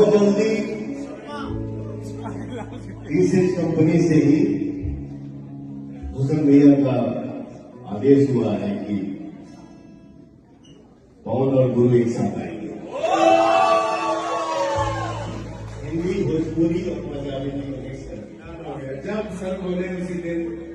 बहुत जल्दी TCS company से ही भूषण भैया का आदेश हुआ है कि पवन और गुरु एक साथ आएंगे। हिंदी, भोजपुरी और पंजाबी में मिक्स करके जब सर बोले उसी दिन।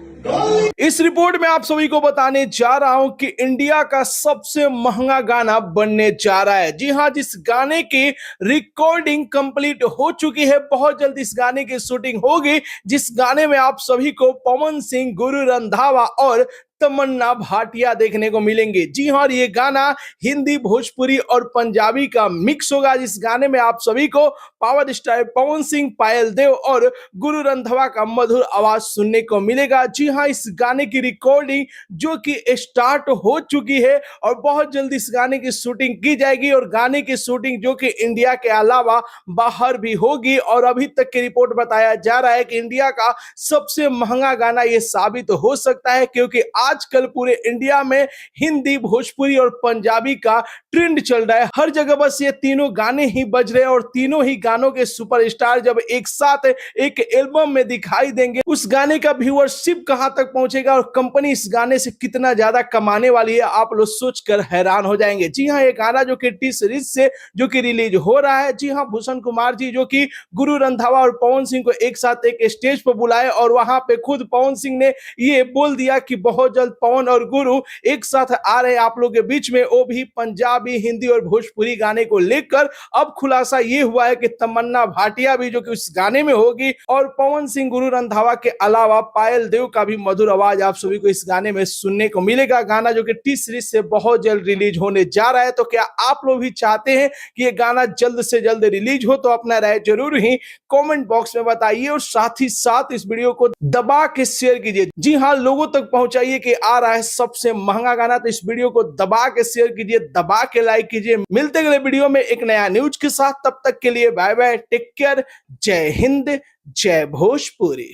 इस रिपोर्ट में आप सभी को बताने जा रहा हूं कि इंडिया का सबसे महंगा गाना बनने जा रहा है। जी हां, जिस गाने की रिकॉर्डिंग कंप्लीट हो चुकी है, बहुत जल्द इस गाने की शूटिंग होगी, जिस गाने में आप सभी को पवन सिंह, गुरु रंधावा और तमन्ना भाटिया देखने को मिलेंगे। जी हां, ये गाना हिंदी, भोजपुरी और पंजाबी का मिक्स होगा। जिस गाने में आप सभी को पावर स्टार पवन सिंह, पायल देव और गुरु रंधावा का मधुर आवाज सुनने को मिलेगा। जी हां, इस गाने की रिकॉर्डिंग जो कि स्टार्ट हो चुकी है और बहुत जल्द इस गाने की शूटिंग की जाएगी और गाने की शूटिंग जो कि इंडिया के अलावा बाहर भी होगी। और अभी तक की रिपोर्ट बताया जा रहा है कि इंडिया का सबसे महंगा गाना यह साबित हो सकता है, क्योंकि आजकल पूरे इंडिया में हिंदी, भोजपुरी और पंजाबी का ट्रेंड चल रहा है। हर जगह बस ये तीनों गाने ही बज रहे हैं और तीनों ही गानों के सुपरस्टार जब एक साथ एक एल्बम में दिखाई देंगे, उस गाने का व्यूअरशिप कहां तक पहुंचेगा और कंपनी इस गाने से कितना ज्यादा कमाने वाली है, आप लोग सोचकर हैरान हो जाएंगे। जी हां, ये गाना जो कि टी सीरीज से जो कि रिलीज हो रहा है। जी हां, भूषण कुमार जी जो कि गुरु रंधावा और पवन सिंह को एक साथ एक स्टेज पर बुलाए और वहां पे खुद पवन सिंह ने ये बोल दिया कि बहुत जल्द पवन और गुरु एक साथ आ रहे हैं आप लोगों के बीच में, वो भी पंजाबी, हिंदी और भोजपुरी गाने को लेकर। अब खुलासा ये हुआ है कि तमन्ना भाटिया भी जो कि उस गाने में होगी और पवन सिंह, गुरु रंधावा के अलावा पायल देव का भी मधुर आवाज आप सभी को इस गाने में सुनने को मिलेगा। गाना जो कि टी सीरीज से बहुत जल्द रिलीज होने जा रहा है। तो क्या आप लोग भी चाहते हैं कि ये गाना जल्द से जल्द रिलीज हो? तो अपना राय जरूर ही कमेंट बॉक्स में बताइए और साथ ही साथ इस वीडियो को दबा के शेयर कीजिए। जी हां, लोगों तक पहुंचाइए कि आ रहा है सबसे महंगा गाना। तो इस वीडियो को दबा के शेयर कीजिए, दबा के लाइक कीजिए। मिलते अगले वीडियो में एक नया न्यूज के साथ, तब तक के लिए बाय बाय, टेक केयर, जय हिंद, जय भोजपुरी।